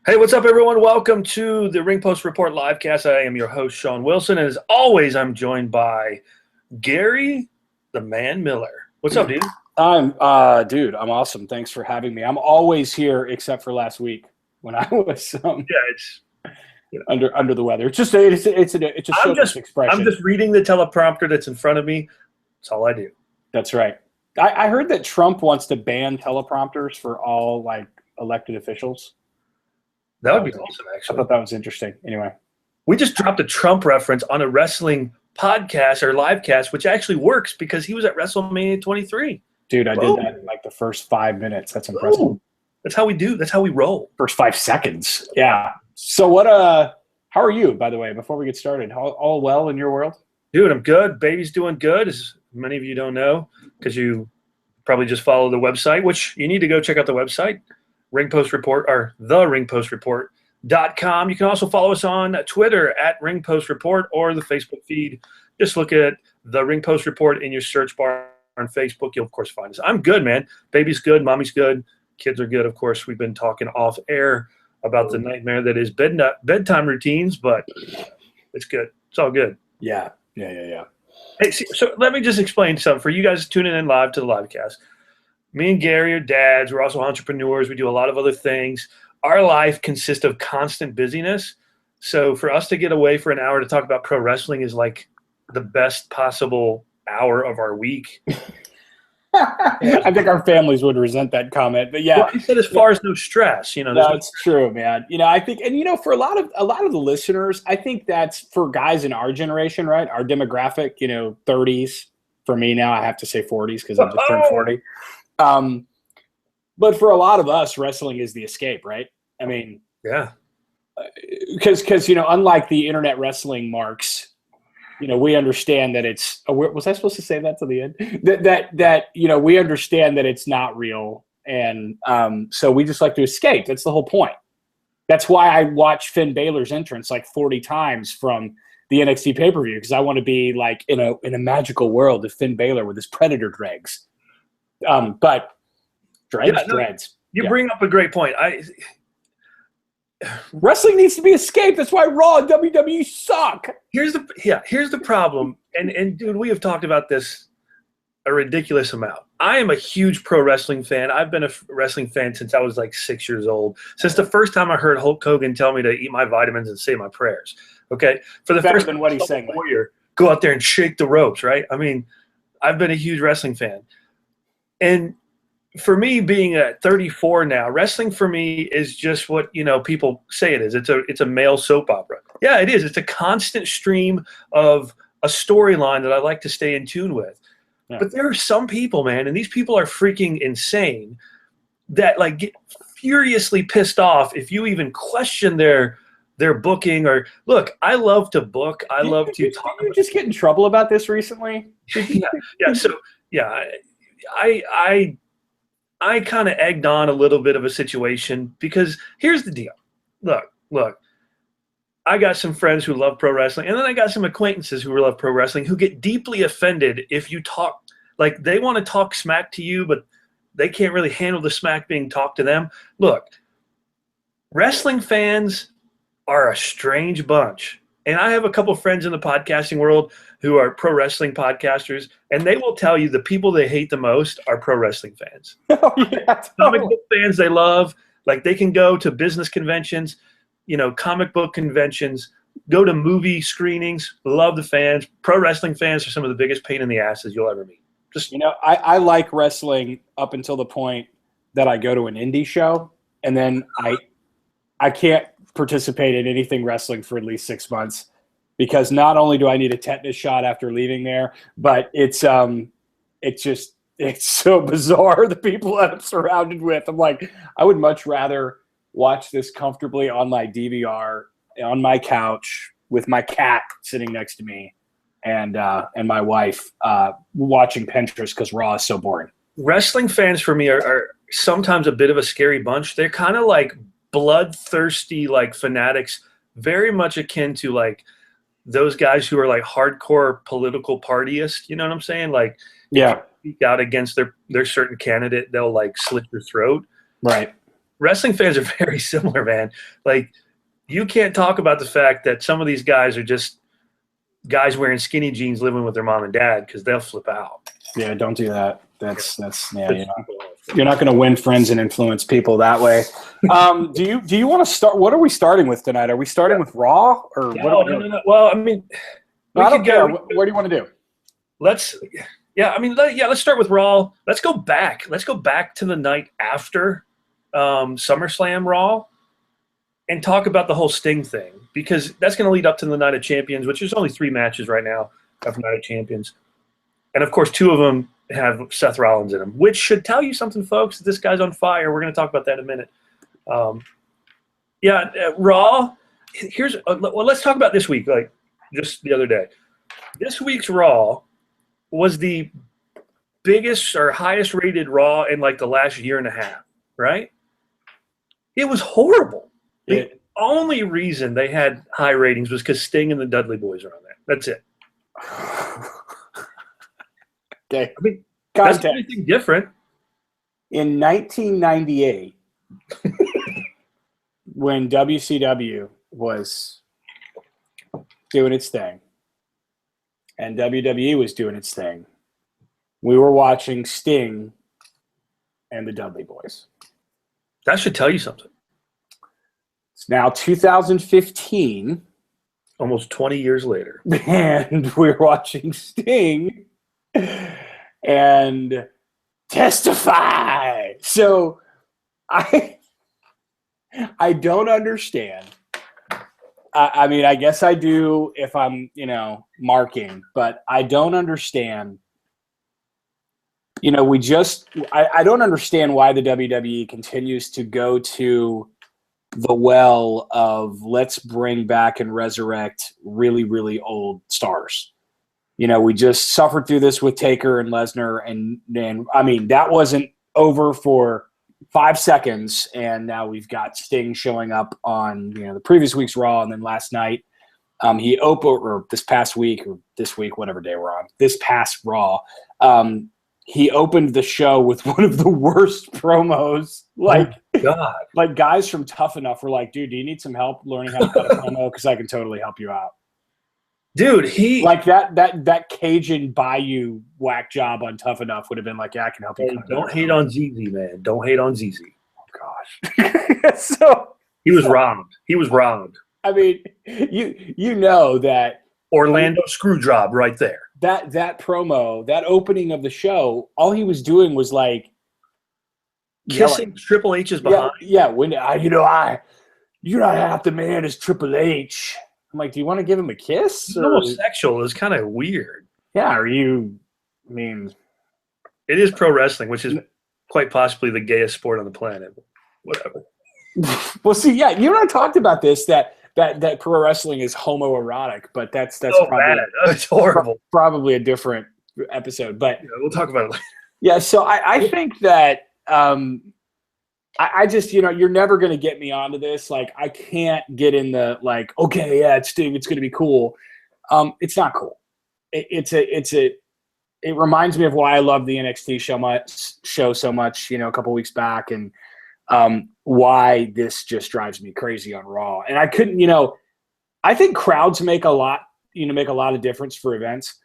Hey, what's up, everyone? Welcome to the Ring Post Report livecast. I am your host, Sean Wilson, and as always, I'm joined by Gary, the Man Miller. What's up, dude? I'm awesome. Thanks for having me. I'm always here except for last week when I was It's under the weather. It's just a showbiz expression. I'm just reading the teleprompter that's in front of me. That's all I do. That's right. I heard that Trump wants to ban teleprompters for all elected officials. That would be awesome, I actually. thought that was interesting. Anyway, we just dropped a Trump reference on a wrestling podcast or live cast, which actually works because he was at WrestleMania 23. Dude, I did that in the first 5 minutes. That's impressive. Ooh. That's how we do. That's how we roll. First 5 seconds. Yeah. So how are you, by the way, before we get started? All well in your world? Dude, I'm good. Baby's doing good, as many of you don't know, because you probably just follow the website, which you need to go check out the website. Ring Post Report or theringpostreport.com. You can also follow us on Twitter at Ring Post Report or the Facebook feed. Just look at the Ring Post Report in your search bar on Facebook. You'll, of course, find us. I'm good, man. Baby's good. Mommy's good. Kids are good. Of course, we've been talking off air about the nightmare that is bedtime routines, but it's good. It's all good. Yeah. Hey, so let me just explain something for you guys tuning in live to the live cast. Me and Gary are dads. We're also entrepreneurs. We do a lot of other things. Our life consists of constant busyness. So for us to get away for an hour to talk about pro wrestling is like the best possible hour of our week. I think our families would resent that comment, but yeah. Well, I said as far as no stress, That's true, man. I think, and for a lot of the listeners, I think that's for guys in our generation, right? Our demographic, 30s. For me now, I have to say 40s because I just turned 40. But for a lot of us, wrestling is the escape, right? I mean, yeah, because unlike the internet wrestling marks, we understand that it's. Was I supposed to say that to the end? That we understand that it's not real, and so we just like to escape. That's the whole point. That's why I watch Finn Balor's entrance 40 times from the NXT pay-per-view, because I want to be in a magical world of Finn Balor with his Predator dregs. But dreads. You bring up a great point. Wrestling needs to be escaped. That's why Raw and WWE suck. Here's the problem. And dude, we have talked about this a ridiculous amount. I am a huge pro wrestling fan. I've been a wrestling fan since I was 6 years old. Since the first time I heard Hulk Hogan tell me to eat my vitamins and say my prayers. Okay, for the first than what he's saying. Warrior, go out there and shake the ropes, right? I mean, I've been a huge wrestling fan, and for me, being at 34 now, wrestling for me is just what people say it is. It's a male soap opera. Yeah, it is. It's a constant stream of a storyline that I like to stay in tune with. Yeah. But there are some people, man, and these people are freaking insane, that get furiously pissed off if you even question their booking. Or look, I love to book. I love to talk. Did you just get in trouble about this recently? Yeah. So yeah, I kind of egged on a little bit of a situation because here's the deal. Look, I got some friends who love pro wrestling, and then I got some acquaintances who love pro wrestling who get deeply offended if you talk, they want to talk smack to you, but they can't really handle the smack being talked to them. Look, wrestling fans are a strange bunch. And I have a couple of friends in the podcasting world who are pro wrestling podcasters, and they will tell you the people they hate the most are pro wrestling fans. Oh, yeah, comic book fans they love. They can go to business conventions, comic book conventions, go to movie screenings, love the fans. Pro wrestling fans are some of the biggest pain in the asses you'll ever meet. Just I like wrestling up until the point that I go to an indie show, and then I can't participate in anything wrestling for at least 6 months, because not only do I need a tetanus shot after leaving there, but it's so bizarre, the people that I'm surrounded with. I'm I would much rather watch this comfortably on my DVR on my couch with my cat sitting next to me and my wife watching Pinterest, because Raw is so boring. Wrestling fans for me are sometimes a bit of a scary bunch. They're kind of bloodthirsty fanatics, very much akin to those guys who are hardcore political partyists. You know what I'm saying? Yeah, speak out against their certain candidate, they'll slit your throat. Right. wrestling fans are very similar, man. Like, you can't talk about the fact that some of these guys are just guys wearing skinny jeans living with their mom and dad because they'll flip out. Yeah, don't do that. You're not going to win friends and influence people that way. Do you want to start? What are we starting with tonight? Are we starting with Raw or no? Well, I mean, I don't care. What do you want to do? Let's start with Raw. Let's go back. Let's go back to the night after SummerSlam Raw and talk about the whole Sting thing, because that's going to lead up to the Night of Champions, which is only 3 matches right now of Night of Champions. And, of course, 2 of them have Seth Rollins in them, which should tell you something, folks. This guy's on fire. We're going to talk about that in a minute. Raw. Let's talk about this week, like just the other day. This week's Raw was the biggest or highest rated Raw in like the last year and a half, right? It was horrible. The only reason they had high ratings was because Sting and the Dudley Boys are on there. That's it. Okay. I mean, that's anything different. In 1998, when WCW was doing its thing and WWE was doing its thing, we were watching Sting and the Dudley Boys. That should tell you something. It's now 2015. Almost 20 years later. And we're watching Sting and Testify. So I don't understand. I mean, I guess I do if I'm, marking, but I don't understand. I don't understand why the WWE continues to go to the well of let's bring back and resurrect really, really old stars. We just suffered through this with Taker and Lesnar, and I mean, that wasn't over for 5 seconds, and now we've got Sting showing up on the previous week's Raw, and then last night he opened, or this past week, or this week, whatever day we're on, this past Raw, he opened the show with one of the worst promos. Like, God. Like guys from Tough Enough were like, dude, do you need some help learning how to cut a promo? Because I can totally help you out. Dude, he like that Cajun Bayou whack job on Tough Enough would have been like, yeah, I can help you. Hey, don't hate on ZZ, man. Don't hate on ZZ. Oh gosh. So he was robbed. He was robbed. I mean, you know that Orlando Screwjob right there. That promo, that opening of the show, all he was doing was like kissing Triple H's behind. Yeah, when you're not half the man as Triple H. I'm like, do you want to give him a kiss? It's homosexual. It's kind of weird. Yeah, it is pro wrestling, which is quite possibly the gayest sport on the planet. Whatever. Well, see, yeah, you and I talked about this, that pro wrestling is homoerotic, but that's so bad. It's horrible. Probably a different episode, but we'll talk about it later. Yeah, so I think that I just, you're never going to get me onto this. Like, I can't get in the, like, okay, yeah, it's Sting, it's going to be cool. It's not cool. It reminds me of why I love the NXT show so much, a couple weeks back, and why this just drives me crazy on Raw. And I couldn't, I think crowds make a lot of difference for events.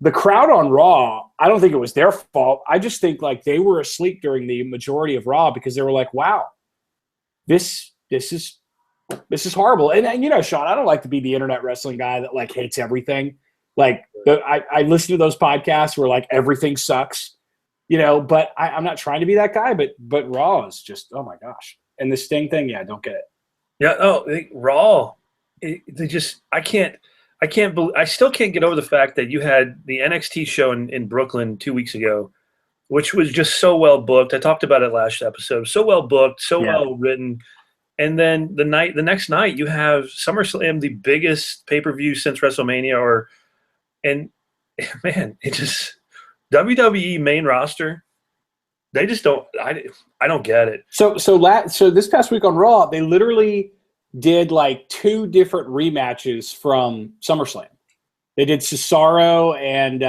The crowd on Raw, I don't think it was their fault. I just think like they were asleep during the majority of Raw because they were like, wow, this is horrible. And Sean, I don't like to be the internet wrestling guy that like hates everything. Like I listen to those podcasts where like everything sucks, but I'm not trying to be that guy, but Raw is just, oh my gosh. And the Sting thing, yeah, I don't get it. Yeah. Oh, Raw. I still can't get over the fact that you had the NXT show in Brooklyn 2 weeks ago, which was just so well booked. I talked about it last episode. So well booked, well written. And then the next night you have SummerSlam, the biggest pay-per-view since WrestleMania, and man, it just WWE main roster. They just don't. I don't get it. So this past week on Raw, they literally did like 2 different rematches from SummerSlam. They did Cesaro and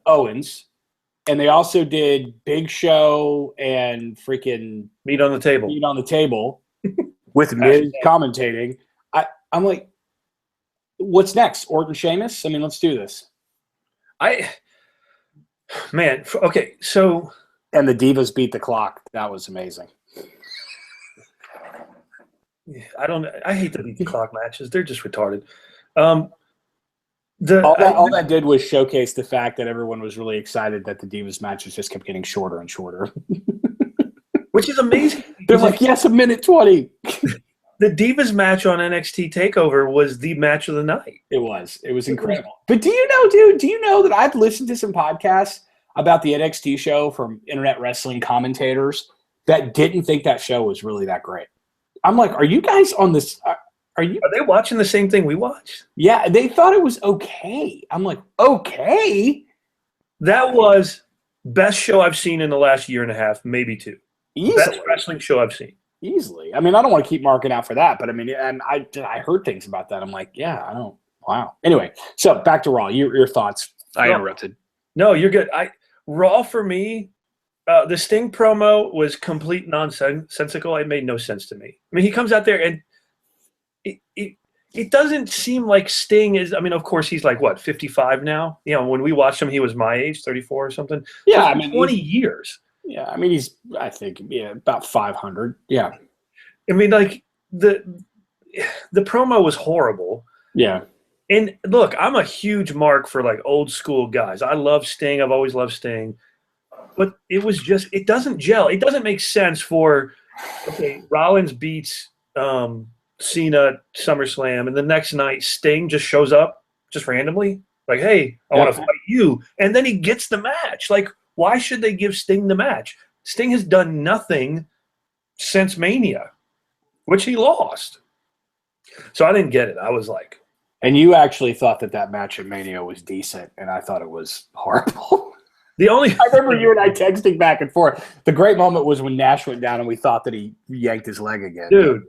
Owens, And they also did Big Show and freaking Meat on the Table. Meat on the Table with Miz commentating. I'm like, what's next? Orton, Sheamus? I mean, let's do this. Okay, so. And the Divas beat the clock. That was amazing. I hate the beat the clock matches. They're just retarded. All that did was showcase the fact that everyone was really excited that the Divas matches just kept getting shorter and shorter. Which is amazing. They're like, yes, 1:20. The Divas match on NXT TakeOver was the match of the night. It was incredible. But do you know, dude, that I've listened to some podcasts about the NXT show from internet wrestling commentators that didn't think that show was really that great? I'm like, are you guys on this? Are they watching the same thing we watched? Yeah, they thought it was okay. I'm like, okay? That was best show I've seen in the last year and a half, maybe two. Easily. Best wrestling show I've seen. Easily. I mean, I don't want to keep marking out for that, but I mean, and I heard things about that. I'm like, yeah, I don't. Wow. Anyway, so back to Raw. Your thoughts. I interrupted. No, you're good. Raw for me, the Sting promo was complete nonsensical. It made no sense to me. I mean, he comes out there and it doesn't seem like Sting is. I mean, of course, he's like what, 55 now. You know, when we watched him, he was my age, 34 or something. Yeah, so I mean, 20 years. Yeah, I mean, he's, I think, about 500. Yeah. I mean, like, the promo was horrible. Yeah. And look, I'm a huge mark for, like, old school guys. I love Sting. I've always loved Sting. But it was just – it doesn't gel. It doesn't make sense for – okay, Rollins beats Cena SummerSlam, and the next night Sting just shows up just randomly. Like, hey, I want to fight you. And then he gets the match. Like – why should they give Sting the match? Sting has done nothing since Mania, which he lost. So I didn't get it. I was like... And you actually thought that match at Mania was decent, and I thought it was horrible. I remember you and I texting back and forth. The great moment was when Nash went down and we thought that he yanked his leg again. Dude,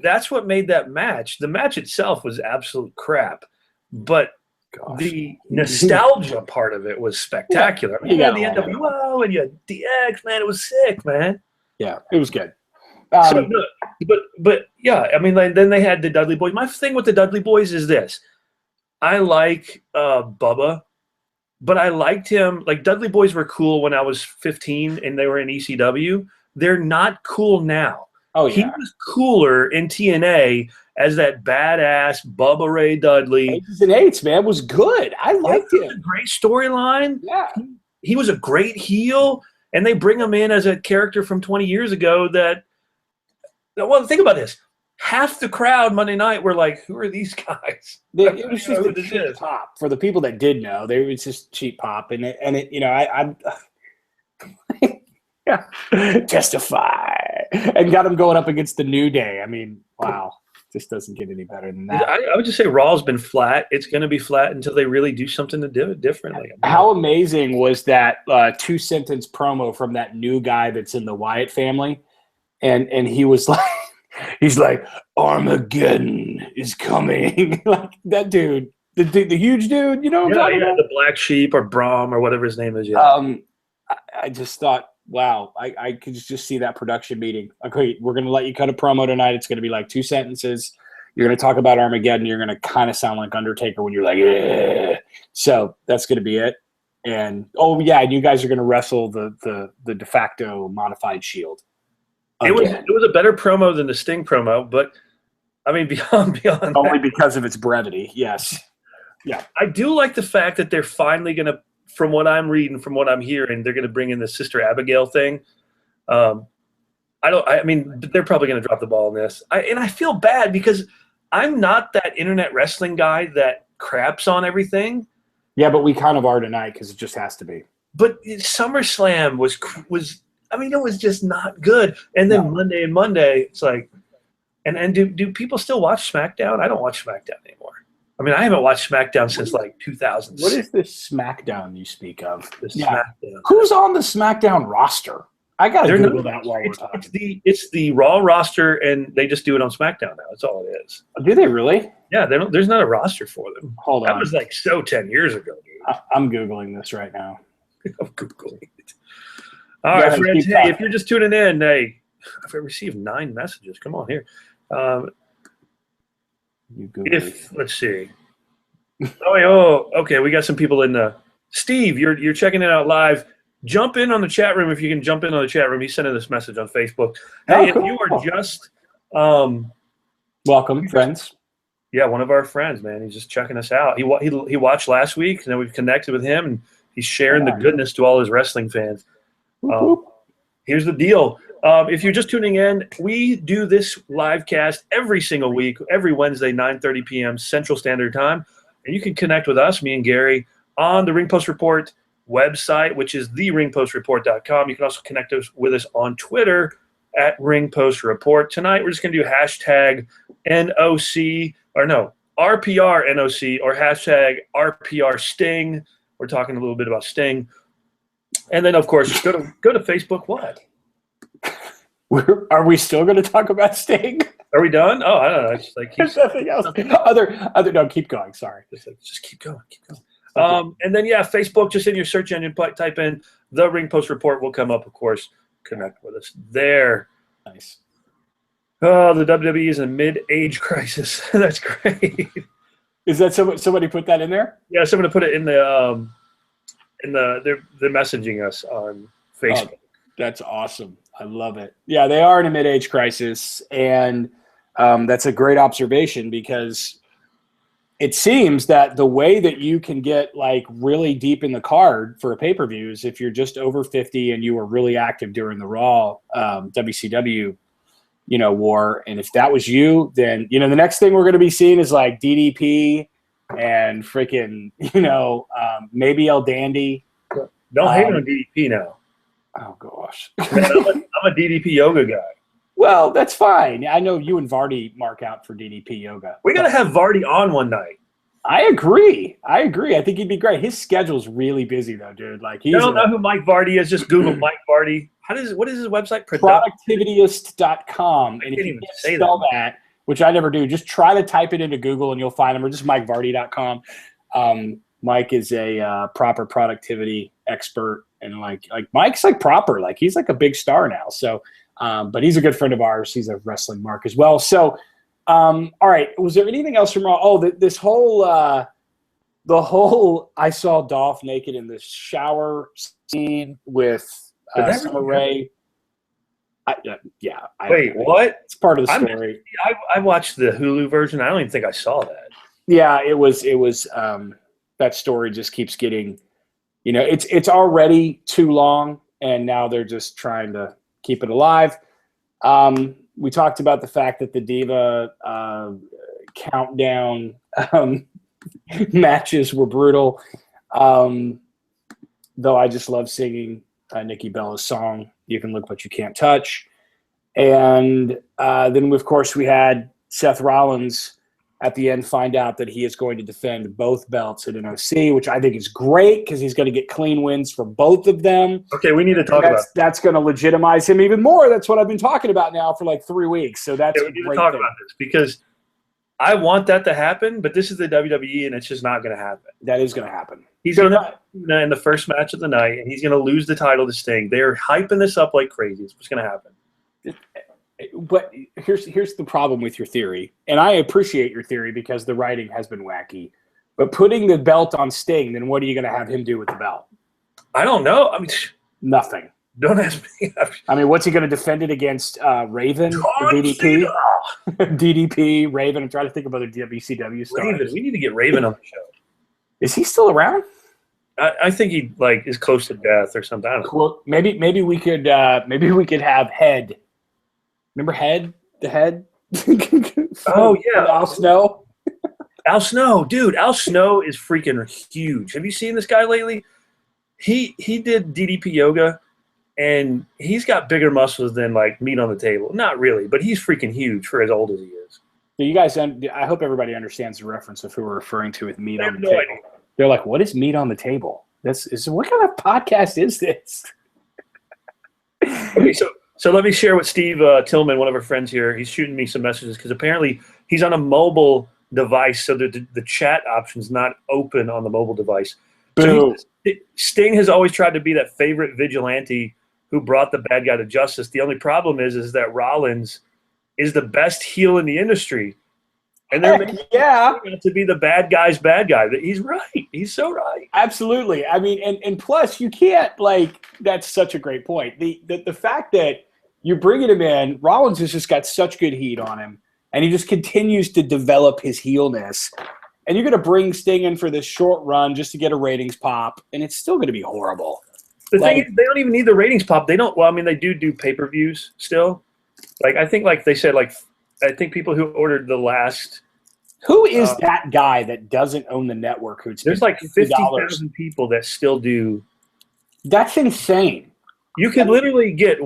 that's what made that match. The match itself was absolute crap. But... Gosh. The nostalgia part of it was spectacular. Yeah. You had the NWO and you had DX, man. It was sick, man. Yeah, it was good. But yeah, I mean, like, then they had the Dudley Boys. My thing with the Dudley Boys is this: I like Bubba, but I liked him. Like, Dudley Boys were cool when I was 15 and they were in ECW. They're not cool now. Oh yeah, he was cooler in TNA. As that badass Bubba Ray Dudley. Aces and Eights, man, was good. I liked him. It was a great storyline. Yeah. He was a great heel, and they bring him in as a character from 20 years ago that – well, think about this. Half the crowd Monday night were like, who are these guys? It was just a cheap pop. For the people that did know, it was just cheap pop. And it you know, I yeah, testify. And got him going up against the New Day. I mean, wow. Just doesn't get any better than that. I would just say Raw's been flat. It's going to be flat until they really do something to do it differently. How amazing was that 2-sentence promo from that new guy that's in the Wyatt family? And he was like, he's like, Armageddon is coming. Like that dude, the huge dude, you know what I'm talking about? The Black Sheep or Brahm or whatever his name is. Yeah. I just thought, wow, I could just see that production meeting. Okay, we're going to let you cut a promo tonight. It's going to be like 2 sentences. You're going to talk about Armageddon. You're going to kind of sound like Undertaker when you're like, yeah. So that's going to be it. And, oh, yeah, and you guys are going to wrestle the de facto modified Shield. It was a better promo than the Sting promo, but, I mean, beyond only because of its brevity, yes. Yeah. I do like the fact that they're finally going to, from what I'm reading, from what I'm hearing, they're going to bring in the Sister Abigail thing. I mean, they're probably going to drop the ball on this. And I feel bad because I'm not that internet wrestling guy that craps on everything. Yeah, but we kind of are tonight because it just has to be. But SummerSlam was I mean, it was just not good. And then Monday, it's like, and do people still watch SmackDown? I don't watch SmackDown anymore. I mean, I haven't watched SmackDown since like 2006. What is this SmackDown you speak of? SmackDown. Who's on the SmackDown roster? I got to Google that while we're talking. It's the Raw roster, and they just do it on SmackDown now. That's all it is. Do they really? Yeah, there's not a roster for them. Hold on. That was like 10 years ago, dude. I'm Googling this right now. I'm Googling it. All right, friends. Hey, if you're just tuning in, hey, I've received 9 messages. Come on here. Let's see. Okay. We got some people in the. Steve, you're checking it out live. Jump in on the chat room if you can jump in on the chat room. He's sending this message on Facebook. Hey, cool. if you are just welcome, friends. Yeah, one of our friends, man. He's just checking us out. He watched last week, and then we've connected with him, and he's sharing the goodness to all his wrestling fans. Here's the deal. If you're just tuning in, we do this live cast every single week, every Wednesday, 9:30 p.m. Central Standard Time. And you can connect with us, me and Gary, on the Ring Post Report website, which is theringpostreport.com. You can also connect with us on Twitter at Ring Post Report. Tonight, we're just going to do hashtag NOC, or no, RPR NOC, or hashtag RPR Sting. We're talking a little bit about Sting. And then, of course, go to Facebook. What? Are we still going to talk about Sting? Are we done? Oh, I don't know. It's like there's nothing else. No, keep going. Sorry. Just keep going. And then, Facebook, just in your search engine, type in the Ring Post Report, will come up, of course. Connect with us there. Nice. Oh, the WWE is in a mid-age crisis. That's great. Is that somebody put that in there? Yeah, somebody put it in the they're messaging us on Facebook. Oh, that's awesome. I love it. Yeah, they are in a mid-age crisis, and that's a great observation because it seems that the way that you can get like really deep in the card for a pay-per-view is if you're just over 50 and you were really active during the Raw WCW, war. And if that was you, then the next thing we're going to be seeing is like DDP and freaking maybe El Dandy. Don't hate on DDP now. Oh gosh, man, I'm a DDP yoga guy. Well, that's fine. I know you and Vardy mark out for DDP yoga. We got to have Vardy on one night. I agree. I think he'd be great. His schedule's really busy though, dude. Like you don't know who Mike Vardy is? Just Google Mike Vardy. What is his website? Productivityist.com. And if you can't spell that, which I never do, just try to type it into Google and you'll find him, or just MikeVardy.com. Mike is a proper productivity expert, and like Mike's like proper, like he's like a big star now. So, but he's a good friend of ours. He's a wrestling mark as well. So, all right. Was there anything else from Raw? Oh, this whole I saw Dolph naked in the shower scene with Summer Rae. Wait, what? It's part of the story. I watched the Hulu version. I don't even think I saw that. Yeah, it was. That story just keeps getting, it's already too long, and now they're just trying to keep it alive. We talked about the fact that the Diva countdown matches were brutal, though I just love singing Nikki Bella's song, "You Can Look But You Can't Touch." And then, of course, we had Seth Rollins at the end find out that he is going to defend both belts at NOC, which I think is great because he's going to get clean wins for both of them. Okay, we need to talk about that's going to legitimize him even more. That's what I've been talking about now for like 3 weeks. So that's we need to talk about this because I want that to happen, but this is the WWE and it's just not going to happen. That is going to happen. He's going to in the first match of the night, and he's going to lose the title to Sting. They're hyping this up like crazy. It's what's going to happen. But here's the problem with your theory, and I appreciate your theory because the writing has been wacky. But putting the belt on Sting, then what are you going to have him do with the belt? I don't know. I mean, nothing. Don't ask me. I mean, what's he going to defend it against? Raven or DDP? DDP, Raven. I'm trying to think of other WCW stars. Raven. We need to get Raven on the show. Is he still around? I think he is close to death or something. I don't know. Well, maybe we could have Head. Remember Head? The Head? Oh, yeah. Al Snow? Al Snow. Dude, Al Snow is freaking huge. Have you seen this guy lately? He did DDP yoga, and he's got bigger muscles than, like, meat on the table. Not really, but he's freaking huge for as old as he is. So you guys, I hope everybody understands the reference of who we're referring to with meat on the table. Idea. They're like, what is meat on the table? What kind of podcast is this? Okay, So let me share with Steve Tillman, one of our friends here. He's shooting me some messages because apparently he's on a mobile device, so the chat option's not open on the mobile device. So Sting has always tried to be that favorite vigilante who brought the bad guy to justice. The only problem is that Rollins is the best heel in the industry. And they're making him to be the bad guy's bad guy. He's right. He's so right. Absolutely. I mean, and plus you can't, like, that's such a great point. The fact that you're bringing him in, Rollins has just got such good heat on him, and he just continues to develop his heelness. And you're going to bring Sting in for this short run just to get a ratings pop, and it's still going to be horrible. The thing is, they don't even need the ratings pop. They don't. Well, I mean, they do pay-per-views still. Like, I think, like they said, like, I think people who ordered the last. Who is that guy that doesn't own the network? There's like 50,000 people that still do. That's insane. You could literally get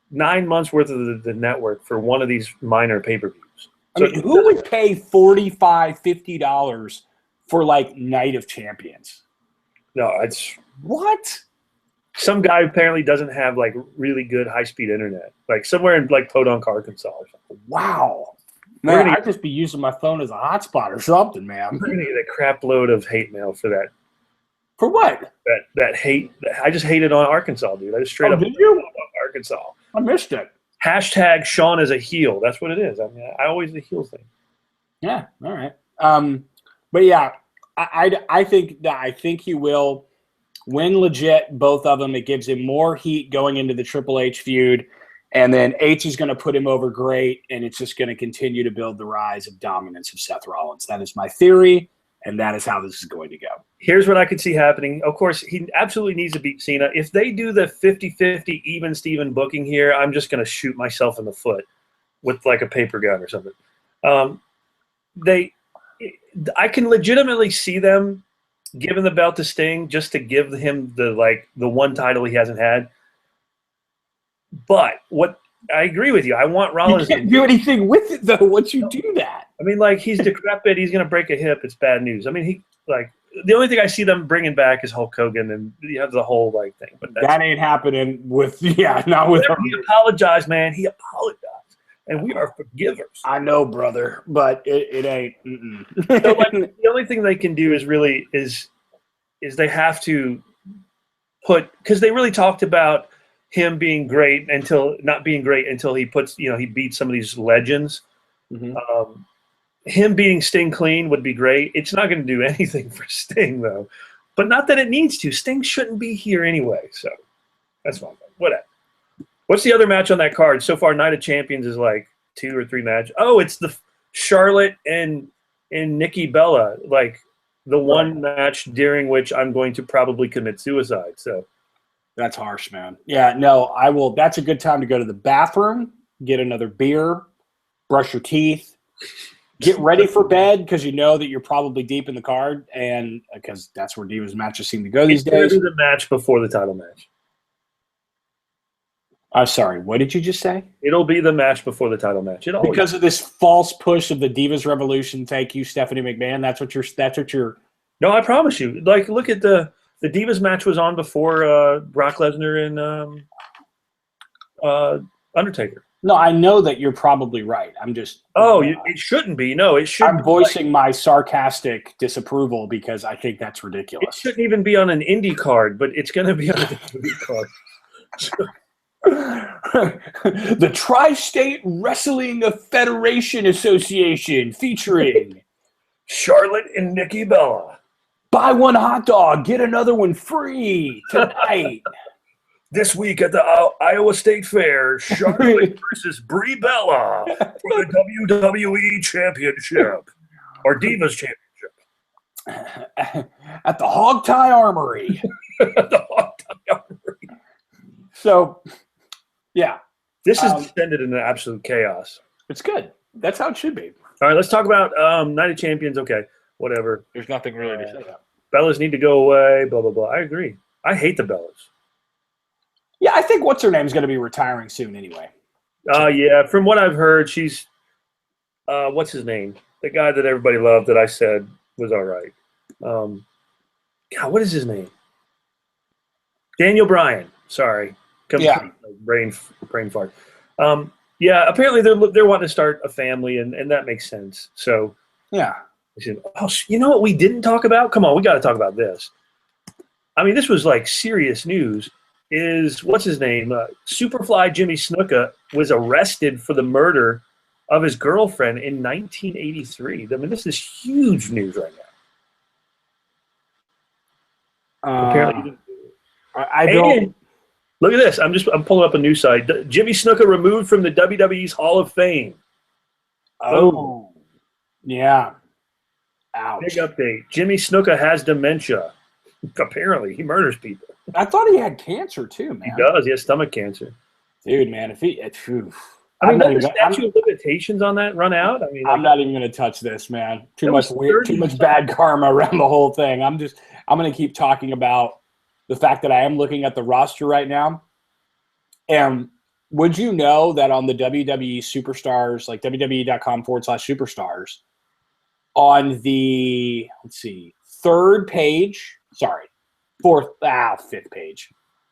9 months worth of the network for one of these minor pay-per-views. So I mean, who would pay $45, $50 for, like, Night of Champions? No, it's what? Some guy apparently doesn't have, like, really good high-speed internet, like somewhere in, like, Podunk, Arkansas or something. Wow. Man, I'd just be using my phone as a hotspot or something, man. We're gonna get a crap load of hate mail for that. For what? That hate. I just hated on Arkansas, dude. I just straight up did you? on Arkansas. I missed it. Hashtag Sean is a heel. That's what it is. I mean, I always the heel thing. Yeah. All right. But yeah, I think he will win legit, both of them. It gives him more heat going into the Triple H feud. And then H is going to put him over great, and it's just going to continue to build the rise of dominance of Seth Rollins. That is my theory, and that is how this is going to go. Here's what I could see happening. Of course, he absolutely needs to beat Cena. If they do the 50-50 even Steven booking here, I'm just going to shoot myself in the foot with like a paper gun or something. I can legitimately see them giving the belt to Sting just to give him the one title he hasn't had. But what I agree with you. I want Rollins. You can't do anything with it though once you do that. I mean, like, he's decrepit. He's going to break a hip. It's bad news. I mean, the only thing I see them bringing back is Hulk Hogan, and you have the whole like thing. But that ain't happening with not with him. He apologized, man. He apologized, and we are forgivers. I know, brother, but it ain't. So, like, the only thing they can do is they have to put, because they really talked about him being great until not being great until he puts, he beats some of these legends. Mm-hmm. Him beating Sting clean would be great. It's not going to do anything for Sting though, but not that it needs to. Sting shouldn't be here anyway, so that's fine. Whatever. What's the other match on that card so far? Night of Champions is like 2 or 3 matches. Oh, it's the Charlotte and Nikki Bella, like the one match during which I'm going to probably commit suicide. So. That's harsh, man. Yeah, no, I will. That's a good time to go to the bathroom, get another beer, brush your teeth, get ready for bed because you know that you're probably deep in the card, and because that's where Divas matches seem to go these days. It'll be the match before the title match. I'm sorry, what did you just say? It'll be the match before the title match. Because of this false push of the Divas Revolution, thank you, Stephanie McMahon. That's what you're. No, I promise you. Like, look at the Divas match was on before Brock Lesnar and Undertaker. No, I know that you're probably right. I'm just. It shouldn't be. No, it shouldn't. I'm voicing my sarcastic disapproval because I think that's ridiculous. It shouldn't even be on an indie card, but it's going to be on a WWE card. The Tri-State Wrestling Federation Association featuring Charlotte and Nikki Bella. Buy one hot dog, get another one free tonight. This week at the Iowa State Fair, Charlotte versus Brie Bella for the WWE Championship or Divas Championship at the Hog Tie Armory. The Hog Tie Armory. So, yeah, this has descended into absolute chaos. It's good. That's how it should be. All right, let's talk about Night of Champions. Okay, whatever. There's nothing really to say about. Bellas need to go away. Blah blah blah. I agree. I hate the Bellas. Yeah, I think what's her name's going to be retiring soon anyway. Yeah, from what I've heard, she's what's his name? The guy that everybody loved that I said was all right. God, what is his name? Daniel Bryan. Sorry. Brain fart. Yeah, apparently they're wanting to start a family, and that makes sense. So yeah. You know what we didn't talk about? Come on, we got to talk about this. I mean, this was like serious news. Is what's his name? Superfly Jimmy Snuka was arrested for the murder of his girlfriend in 1983. I mean, this is huge news right now. Apparently, I don't. and look at this. I'm pulling up a news site. Jimmy Snuka removed from the WWE's Hall of Fame. Oh, yeah. Ouch. Big update. Jimmy Snuka has dementia. Apparently, he murders people. I thought he had cancer too, man. He does. He has stomach cancer. Dude, man, if he, I mean, does the statute of limitations on that run out? I mean, I'm not even going to touch this, man. Too much bad karma around the whole thing. I'm going to keep talking about the fact that I am looking at the roster right now. And would you know that on the WWE Superstars, like WWE.com/superstars, on the,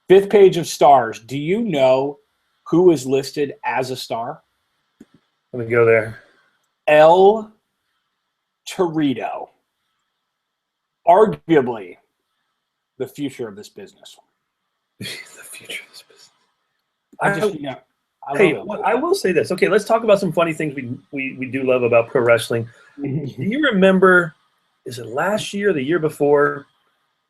fifth page of stars, do you know who is listed as a star? Let me go there. El Torito. Arguably the future of this business. The future of this business. I will say this. Okay, let's talk about some funny things we do love about pro wrestling. Do you remember, is it last year or the year before,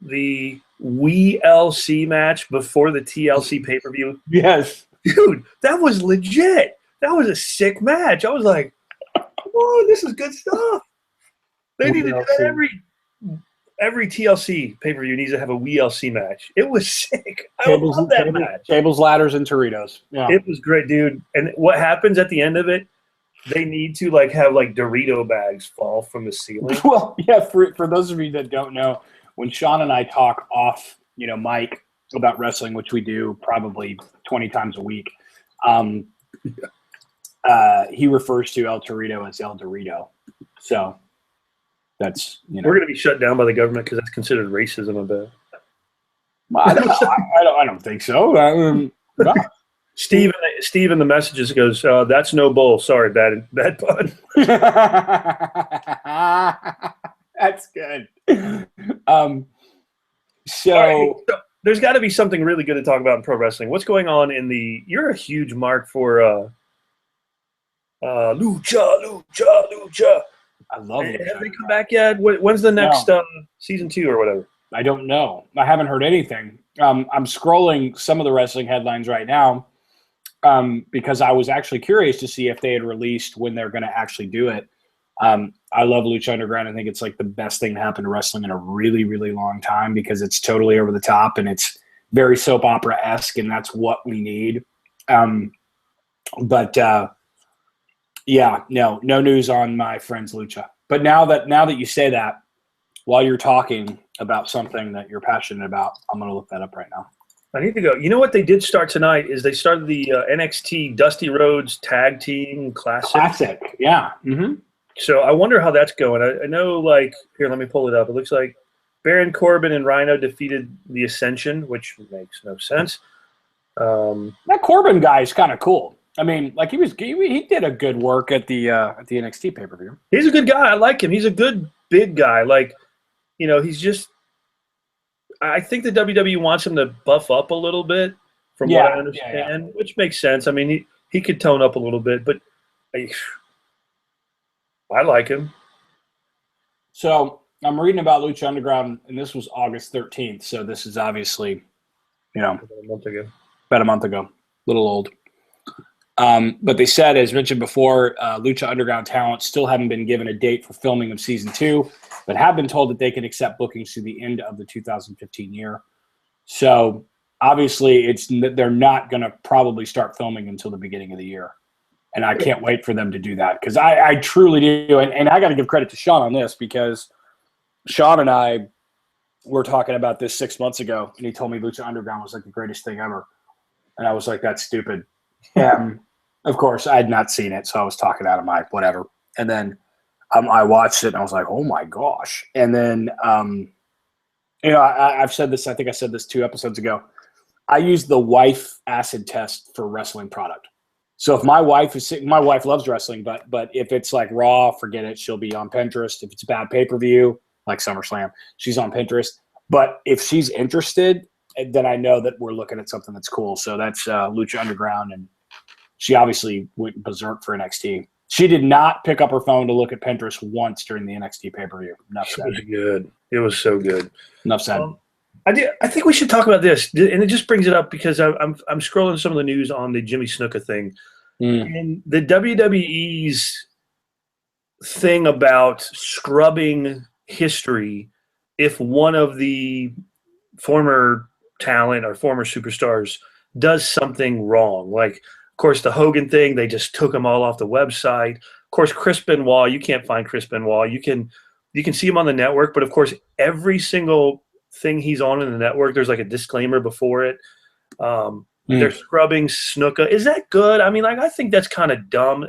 the WeLC match before the TLC pay-per-view? Yes. Dude, that was legit. That was a sick match. I was like, oh, this is good stuff. They need to do that every TLC pay-per-view needs to have a WeLC match. It was sick. I love that match. Tables, ladders, and Doritos. Yeah. It was great, dude. And what happens at the end of it, they need to have Dorito bags fall from the ceiling. Well, yeah, for those of you that don't know, when Sean and I talk off, mic about wrestling, which we do probably 20 times a week, he refers to El Torito as El Dorito. So that's, we're going to be shut down by the government because that's considered racism, I bet. I don't think so. No. Steve in the messages goes, that's no bull. Sorry, bad pun. That's good. So there's got to be something really good to talk about in pro wrestling. What's going on you're a huge mark for Lucha. I love it. Have they come back yet? When's the next season 2 or whatever? I don't know. I haven't heard anything. I'm scrolling some of the wrestling headlines right now because I was actually curious to see if they had released when they're going to actually do it. I love Lucha Underground. I think it's like the best thing to happen to wrestling in a really, really long time because it's totally over the top and it's very soap opera-esque, and that's what we need. Yeah, no news on my friends Lucha. But now that you say that, while you're talking about something that you're passionate about, I'm going to look that up right now. I need to go. You know what they did start tonight is they started the NXT Dusty Rhodes Tag Team Classic. Yeah. Mm-hmm. So I wonder how that's going. I know, here, let me pull it up. It looks like Baron Corbin and Rhino defeated the Ascension, which makes no sense. That Corbin guy is kind of cool. I mean, he did a good work at the NXT pay-per-view. He's a good guy. I like him. He's a good big guy. He's just. I think the WWE wants him to buff up a little bit, from what I understand, which makes sense. I mean, he could tone up a little bit, but I like him. So I'm reading about Lucha Underground, and this was August 13th. So this is obviously, about a month ago, a little old. But they said, as mentioned before, Lucha Underground talent still haven't been given a date for filming of season 2, but have been told that they can accept bookings through the end of the 2015 year. So obviously, they're not going to probably start filming until the beginning of the year. And I can't wait for them to do that because I truly do. And I got to give credit to Sean on this because Sean and I were talking about this 6 months ago, and he told me Lucha Underground was like the greatest thing ever. And I was like, that's stupid. Of course, I had not seen it, so I was talking out of my whatever. And then I watched it, and I was like, oh, my gosh. And then, I've said this. I think I said this 2 episodes ago. I use the wife acid test for wrestling product. So if my wife is sick, my wife loves wrestling, but if it's like Raw, forget it. She'll be on Pinterest. If it's a bad pay-per-view, like SummerSlam, she's on Pinterest. But if she's interested, then I know that we're looking at something that's cool. So that's Lucha Underground, and she obviously went berserk for NXT. She did not pick up her phone to look at Pinterest once during the NXT pay-per-view. Enough said. It was good. It was so good. Enough said. I think we should talk about this, and it just brings it up because I'm scrolling some of the news on the Jimmy Snuka thing, and the WWE's thing about scrubbing history if one of the former talent or former superstars does something wrong. Like, of course, the Hogan thing, they just took them all off the website. Of course, Chris Benoit, you can't find Chris Benoit. You can see him on the network, but of course, every single thing he's on in the network, there's like a disclaimer before it. They're scrubbing Snuka. Is that good? I mean, like, I think that's kind of dumb.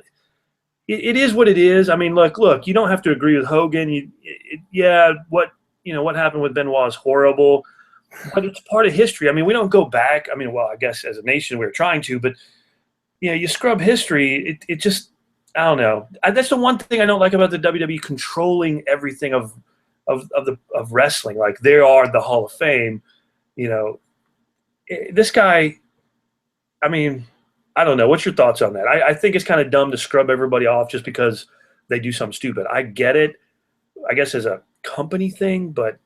It is what it is. I mean, look, you don't have to agree with Hogan. What happened with Benoit is horrible, but it's part of history. I mean, we don't go back. I mean, well, I guess as a nation we're trying to, but you scrub history. It just, I don't know. That's the one thing I don't like about the WWE controlling everything of wrestling. Like, they are the Hall of Fame. This guy. I mean, I don't know. What's your thoughts on that? I think it's kind of dumb to scrub everybody off just because they do something stupid. I get it, I guess, as a company thing, but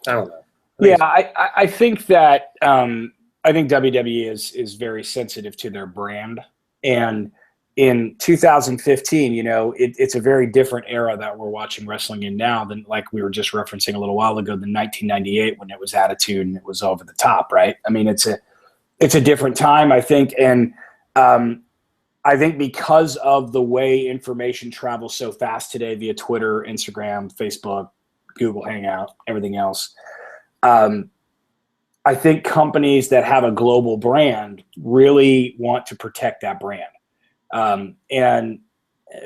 I don't know. I think that I think WWE is very sensitive to their brand. And in 2015, it's a very different era that we're watching wrestling in now than, like we were just referencing a little while ago, than 1998 when it was Attitude and it was over the top, right? I mean, it's a different time, I think. And I think because of the way information travels so fast today via Twitter, Instagram, Facebook, Google Hangout, everything else, I think companies that have a global brand really want to protect that brand. And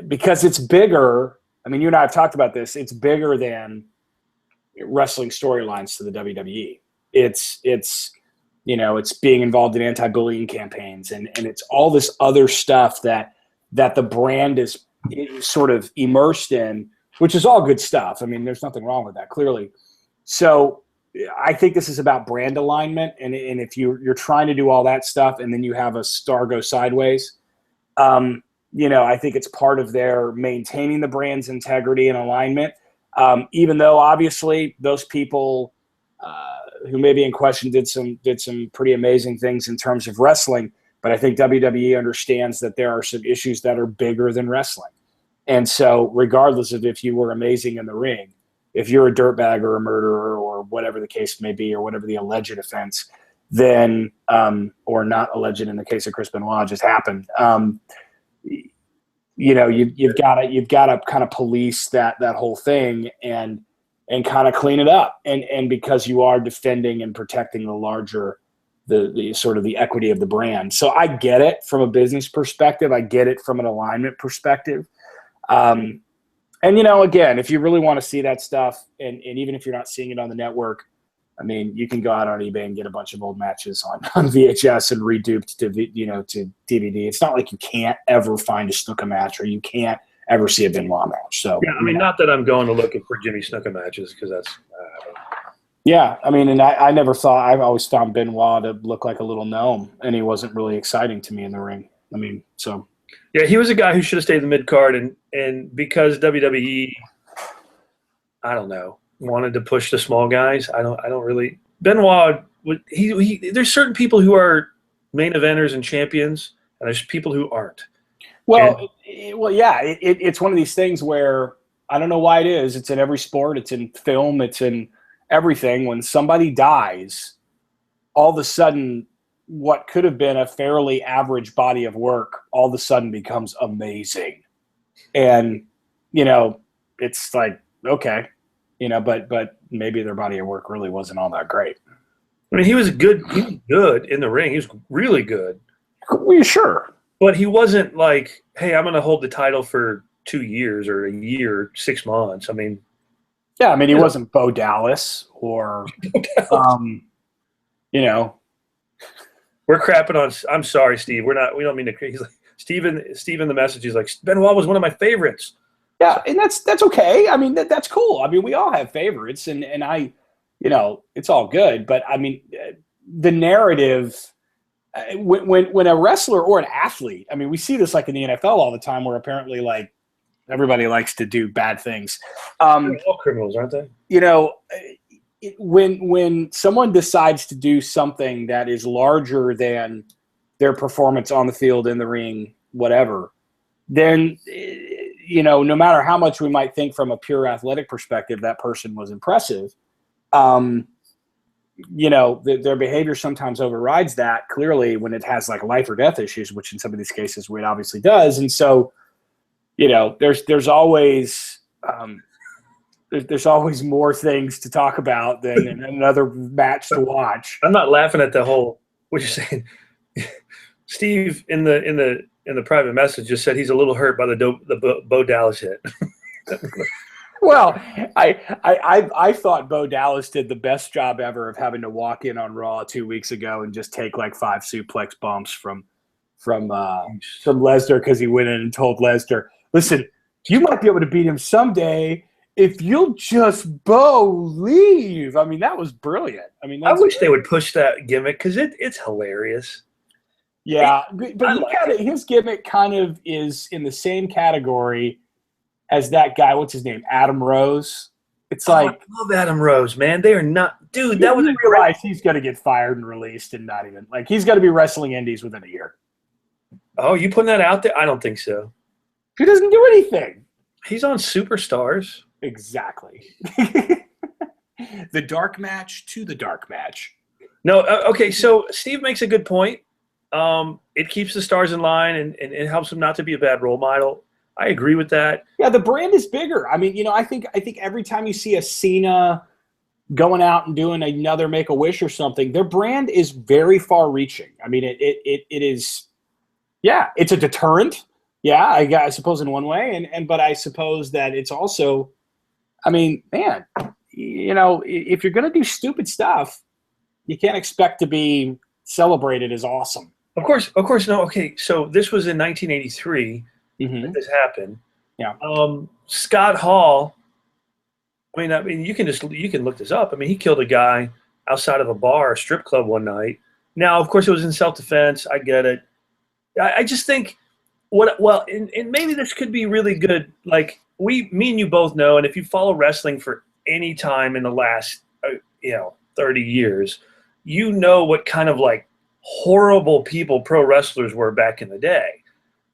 because it's bigger, I mean, you and I have talked about this, it's bigger than wrestling storylines to the WWE. It's being involved in anti-bullying campaigns, and it's all this other stuff that the brand is sort of immersed in, which is all good stuff. I mean, there's nothing wrong with that, clearly. So I think this is about brand alignment, and if you're trying to do all that stuff and then you have a star go sideways, I think it's part of their maintaining the brand's integrity and alignment, even though obviously those people who may be in question did some pretty amazing things in terms of wrestling. But I think WWE understands that there are some issues that are bigger than wrestling. And so regardless of if you were amazing in the ring, if you're a dirtbag or a murderer or whatever the case may be, or whatever the alleged offense, then, or not alleged in the case of Chris Benoit, just happened. You've got to kind of police that whole thing and kind of clean it up. And because you are defending and protecting the larger, the sort of the equity of the brand. So I get it from a business perspective. I get it from an alignment perspective. And, again, if you really want to see that stuff, and even if you're not seeing it on the network, I mean, you can go out on eBay and get a bunch of old matches on VHS and reduped to DVD. It's not like you can't ever find a Snuka match, or you can't ever see a Benoit match. So yeah, I mean, not that I'm going to looking for Jimmy Snuka matches, because that's yeah, I mean, and I never thought, I've always found Benoit to look like a little gnome, and he wasn't really exciting to me in the ring. I mean, so yeah, he was a guy who should have stayed in the mid card, and because WWE, I don't know, wanted to push the small guys. I don't really. Benoit, there's certain people who are main eventers and champions, and there's people who aren't. Well, it's one of these things where I don't know why it is. It's in every sport. It's in film. It's in everything. When somebody dies, all of a sudden, what could have been a fairly average body of work all of a sudden becomes amazing. And, it's like, okay, but maybe their body of work really wasn't all that great. I mean, he was good in the ring. He was really good. Well, sure. But he wasn't like, hey, I'm going to hold the title for 2 years or a year, 6 months. I mean, yeah, I mean, he wasn't Bo Dallas or, We're crapping on. I'm sorry, Steve. We don't mean to. He's like Steven the message. He's like, Benoit was one of my favorites. Yeah, and that's okay. I mean, that's cool. I mean, we all have favorites, and I it's all good. But I mean, the narrative, when a wrestler or an athlete, I mean, we see this like in the NFL all the time, where apparently like everybody likes to do bad things. They're all criminals, aren't they? When someone decides to do something that is larger than their performance on the field, in the ring, whatever, then no matter how much we might think from a pure athletic perspective that person was impressive, their behavior sometimes overrides that, clearly, when it has like life or death issues, which in some of these cases it obviously does. And so, there's always there's always more things to talk about than another match to watch. I'm not laughing at the whole what you're saying. Steve in the private message just said he's a little hurt by the Bo Dallas hit. Well, I thought Bo Dallas did the best job ever of having to walk in on Raw 2 weeks ago and just take like 5 suplex bumps from Lesnar, because he went in and told Lesnar, "Listen, you might be able to beat him someday if you'll just believe." I mean, that was brilliant. I mean, I wish they would push that gimmick, because it's hilarious. Yeah, but his gimmick kind of is in the same category as that guy. What's his name? Adam Rose. It's like, I love Adam Rose, man. They are not, dude. That was realize he's going to get fired and released, and not even like he's going to be wrestling indies within a year. Oh, you putting that out there? I don't think so. He doesn't do anything. He's on Superstars. Exactly. The dark match to the dark match. No, okay. So Steve makes a good point. It keeps the stars in line, and it helps them not to be a bad role model. I agree with that. Yeah, the brand is bigger. I mean, I think every time you see a Cena going out and doing another Make-A-Wish or something, their brand is very far-reaching. I mean, it is. Yeah, it's a deterrent. Yeah, I suppose in one way, but I suppose that it's also. I mean, man, if you're going to do stupid stuff, you can't expect to be celebrated as awesome. Of course, no. Okay, so this was in 1983 that this happened. Yeah. Scott Hall. I mean, you can look this up. I mean, he killed a guy outside of a bar, a strip club, one night. Now, of course, it was in self-defense. I get it. I just think and maybe this could be really good. Like me and you both know, and if you follow wrestling for any time in the last 30 years, what kind of like horrible people pro wrestlers were back in the day.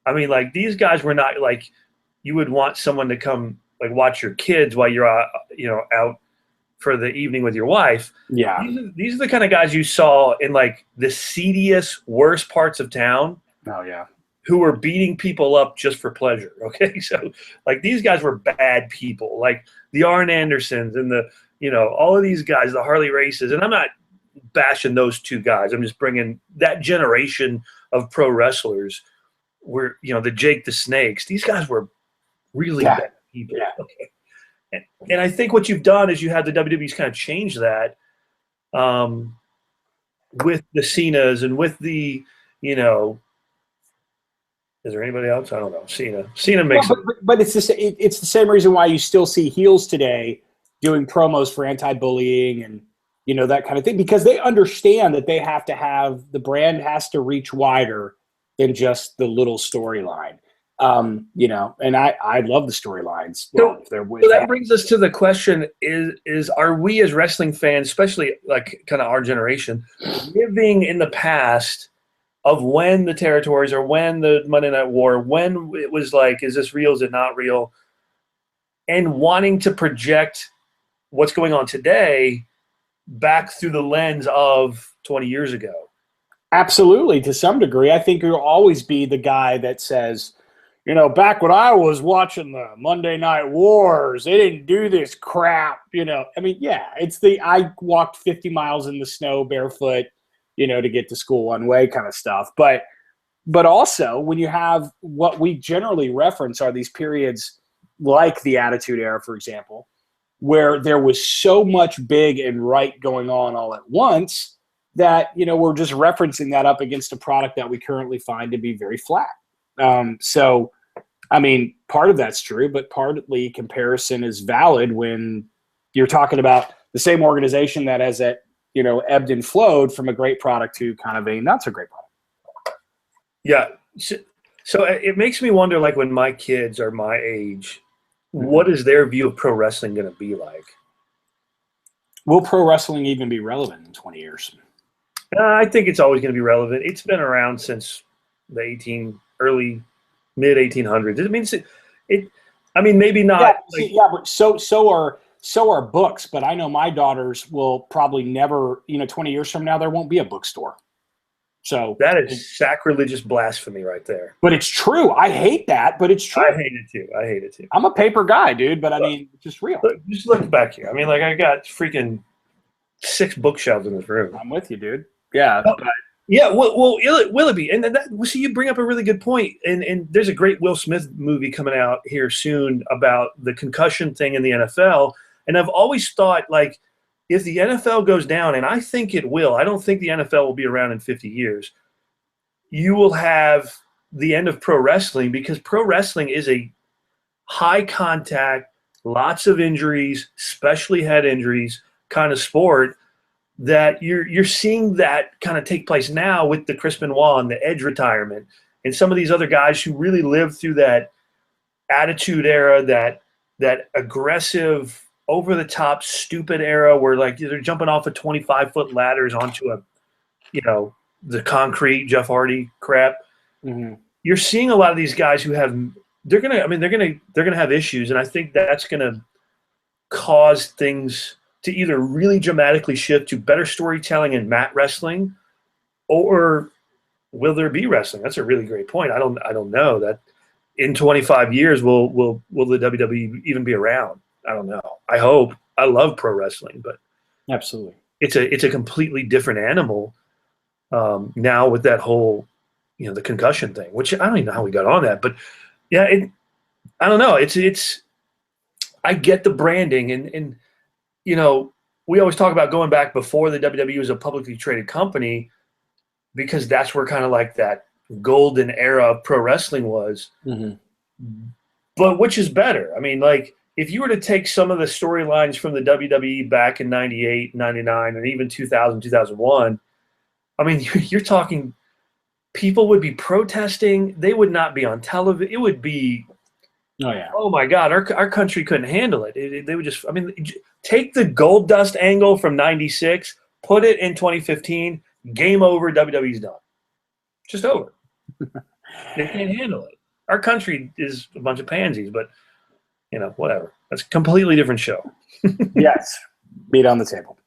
I mean, like, these guys were not like you would want someone to come like watch your kids while you're out for the evening with your wife. Yeah. These are the kind of guys you saw in like the seediest, worst parts of town. Oh yeah. Who were beating people up just for pleasure. Okay. So like these guys were bad people, like the Arn Andersons and all of these guys, the Harley Races. And I'm not bashing those two guys. I'm just bringing that generation of pro wrestlers were, the Jake the Snakes. These guys were really bad people. Yeah. Okay. And I think what you've done is you had the WWE's kind of change that with the Cenas and with the, is there anybody else? I don't know. Cena makes but it's the same reason why you still see heels today doing promos for anti-bullying and that kind of thing, because they understand that they have to have the brand has to reach wider than just the little storyline. And I love the storylines. So that brings us to the question: is are we as wrestling fans, especially like kind of our generation, living in the past of when the territories or when the Monday Night War, when it was like, is this real? Is it not real? And wanting to project what's going on today back through the lens of 20 years ago. Absolutely. To some degree, I think you'll always be the guy that says, back when I was watching the Monday Night Wars, they didn't do this crap, I mean, yeah, I walked 50 miles in the snow barefoot, to get to school one way kind of stuff. But also when you have what we generally reference are these periods like the Attitude Era, for example, where there was so much big and right going on all at once that, we're just referencing that up against a product that we currently find to be very flat. So, I mean, part of that's true, but partly comparison is valid when you're talking about the same organization that has ebbed and flowed from a great product to kind of a not so great product. Yeah. So it makes me wonder, like, when my kids are my age, what is their view of pro wrestling going to be like? Will pro wrestling even be relevant in 20 years? I think it's always going to be relevant. It's been around since the early mid 1800s. It means it. I mean, maybe not. But so are books. But I know my daughters will probably never. 20 years from now, there won't be a bookstore. So that is sacrilegious blasphemy right there. But it's true. I hate that, but it's true. I hate it too. I'm a paper guy, dude. But I mean, it's just real. Just look back here. I mean, like, I got freaking 6 bookshelves in this room. I'm with you, dude. Yeah. Yeah, well, will it be? And see, you bring up a really good point. And there's a great Will Smith movie coming out here soon about the concussion thing in the NFL. And I've always thought, like, if the NFL goes down, and I think it will, I don't think the NFL will be around in 50 years, you will have the end of pro wrestling, because pro wrestling is a high contact, lots of injuries, especially head injuries kind of sport, that you're seeing that kind of take place now with the Chris Benoit and the Edge retirement and some of these other guys who really lived through that attitude era, that aggressive, over-the-top, stupid era where, like, they're jumping off of 25-foot ladders onto the concrete Jeff Hardy crap. Mm-hmm. You're seeing a lot of these guys who they're gonna have issues, and I think that's gonna cause things to either really dramatically shift to better storytelling and mat wrestling, or will there be wrestling? That's a really great point. I don't know that in 25 years will the WWE even be around? I don't know. I hope. I love pro wrestling, but absolutely, it's a completely different animal now with that whole the concussion thing, which I don't even know how we got on that, but yeah, I don't know. It's I get the branding and we always talk about going back before the WWE was a publicly traded company, because that's where kind of like that golden era of pro wrestling was. Mm-hmm. But which is better? I mean, like, if you were to take some of the storylines from the WWE back in 98, 99, and even 2000, 2001, I mean, you're talking people would be protesting. They would not be on television. It would be, oh my God, our country couldn't handle it. They would just, I mean, take the gold dust angle from 96, put it in 2015, game over, WWE's done. Just over. They can't handle it. Our country is a bunch of pansies, but, whatever. That's a completely different show. Yes. Meat on the table.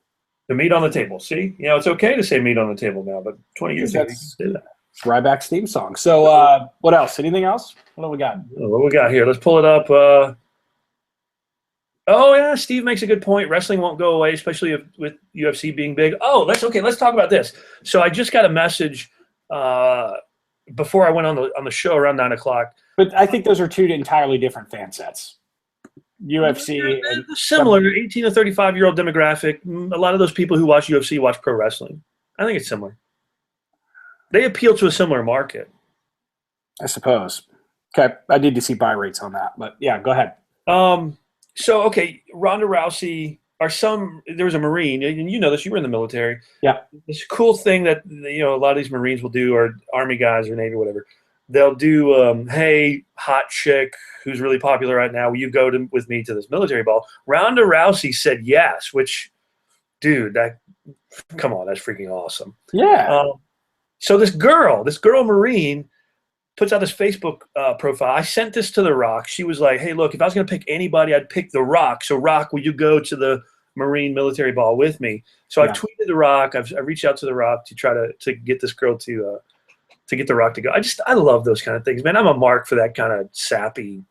The meat on the table. See? It's okay to say meat on the table now, but 20 years ago, you did that. Ryback's theme song. So what else? Anything else? What do we got? What we got here? Let's pull it up. Oh, yeah, Steve makes a good point. Wrestling won't go away, especially with UFC being big. Oh, that's okay. Let's talk about this. So I just got a message before I went on the show around 9 o'clock. But I think those are two entirely different fan sets. UFC and similar 18 to 35-year-old demographic. A lot of those people who watch UFC watch pro wrestling. I think it's similar. They appeal to a similar market, I suppose. Okay, I need to see buy rates on that, but yeah, go ahead. So okay, Ronda Rousey there was a Marine, and you know this, you were in the military. Yeah. This cool thing that a lot of these Marines will do, or Army guys or Navy, whatever. They'll do, hey, hot chick who's really popular right now, will you go with me to this military ball? Ronda Rousey said yes, which, dude, come on, that's freaking awesome. Yeah. So this girl Marine puts out this Facebook profile. I sent this to The Rock. She was like, hey, look, if I was going to pick anybody, I'd pick The Rock. So, Rock, will you go to the Marine military ball with me? So I tweeted The Rock. I reached out to The Rock to try to get this girl to get The Rock to go. I love those kind of things, man. I'm a mark for that kind of sappy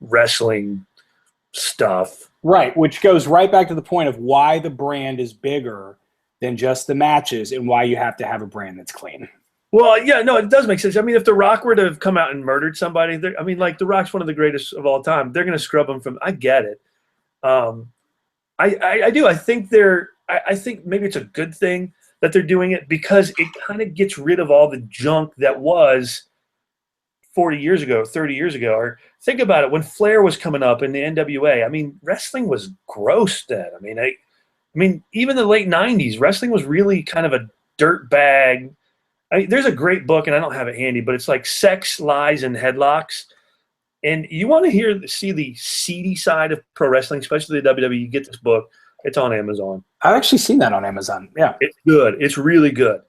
wrestling stuff. Right, which goes right back to the point of why the brand is bigger than just the matches and why you have to have a brand that's clean. Well, yeah, no, it does make sense. I mean, if The Rock were to have come out and murdered somebody, like, The Rock's one of the greatest of all time. They're going to scrub him from – I get it. I do. I think I think maybe it's a good thing that they're doing it, because it kind of gets rid of all the junk that was 40 years ago, 30 years ago. Or think about it. When Flair was coming up in the NWA, I mean, wrestling was gross then. I mean, I mean, even the late 90s, wrestling was really kind of a dirt bag. I mean, there's a great book, and I don't have it handy, but it's like Sex, Lies, and Headlocks. And you want to see the seedy side of pro wrestling, especially the WWE, get this book. It's on Amazon. I've actually seen that on Amazon. Yeah. It's good. It's really good.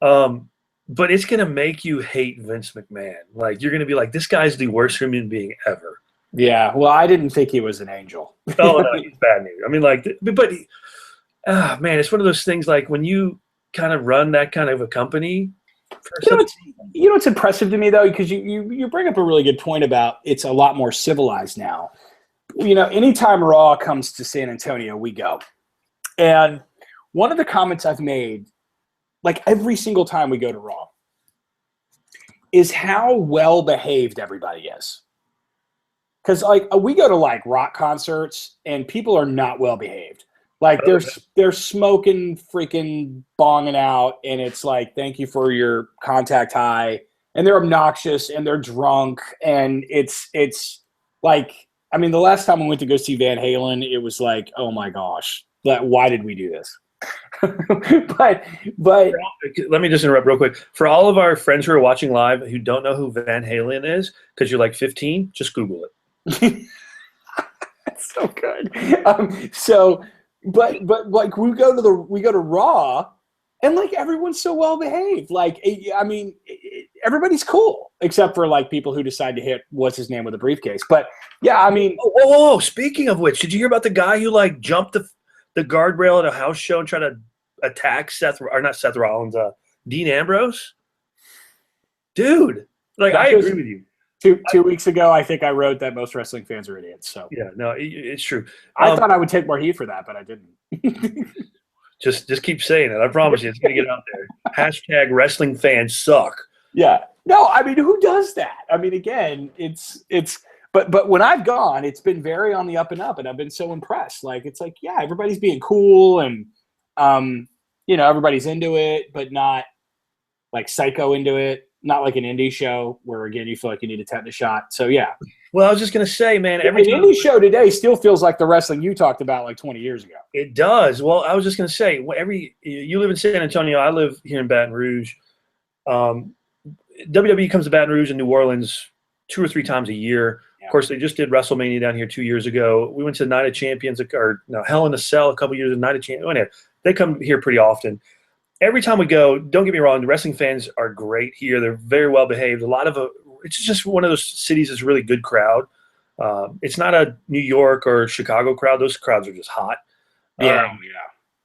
But it's going to make you hate Vince McMahon. Like, you're going to be like, this guy's the worst human being ever. Yeah. Well, I didn't think he was an angel. Oh, no, he's bad news. I mean, like, but man, it's one of those things like when you kind of run that kind of a company. You know what's impressive to me, though, because you bring up a really good point about it's a lot more civilized now. You know, anytime Raw comes to San Antonio, we go. And one of the comments I've made, like every single time we go to Raw, is how well behaved everybody is. Because like we go to like rock concerts and people are not well behaved. Like they're smoking, freaking bonging out, and it's like, thank you for your contact high, and they're obnoxious and they're drunk, and it's like, I mean, the last time I went to go see Van Halen, it was like, oh my gosh, why did we do this? but let me just interrupt real quick. For all of our friends who are watching live who don't know who Van Halen is, because you're like 15, just Google it. That's so good. But like we go to Raw, and like everyone's so well behaved. Like I mean, everybody's cool except for like people who decide to hit what's his name with a briefcase. But yeah, I mean, whoa. Speaking of which, did you hear about the guy who like jumped the guardrail at a house show and tried to attack not Seth Rollins, Dean Ambrose? Dude, like I agree with you. 2 weeks ago, I think I wrote that most wrestling fans are idiots. So yeah, no, it's true. I thought I would take more heat for that, but I didn't. just keep saying it. I promise you, it's gonna get out there. Hashtag wrestling fans suck. Yeah. No, I mean, who does that? I mean, again, it's. But when I've gone, it's been very on the up and up, and I've been so impressed. Like it's like, yeah, everybody's being cool, and you know, everybody's into it, but not like psycho into it. Not like an indie show where, again, you feel like you need a tetanus shot. So, yeah. Well, I was just going to say, man, every indie show today still feels like the wrestling you talked about like 20 years ago. It does. Well, I was just going to say, you live in San Antonio. I live here in Baton Rouge. WWE comes to Baton Rouge and New Orleans 2 or 3 times a year. Yeah. Of course, they just did WrestleMania down here 2 years ago. We went to Night of Champions, or no, Hell in a Cell a couple years, Night of Champions. They come here pretty often. Every time we go, don't get me wrong, the wrestling fans are great here. They're very well behaved. It's just one of those cities that's a really good crowd. It's not a New York or Chicago crowd. Those crowds are just hot. Yeah.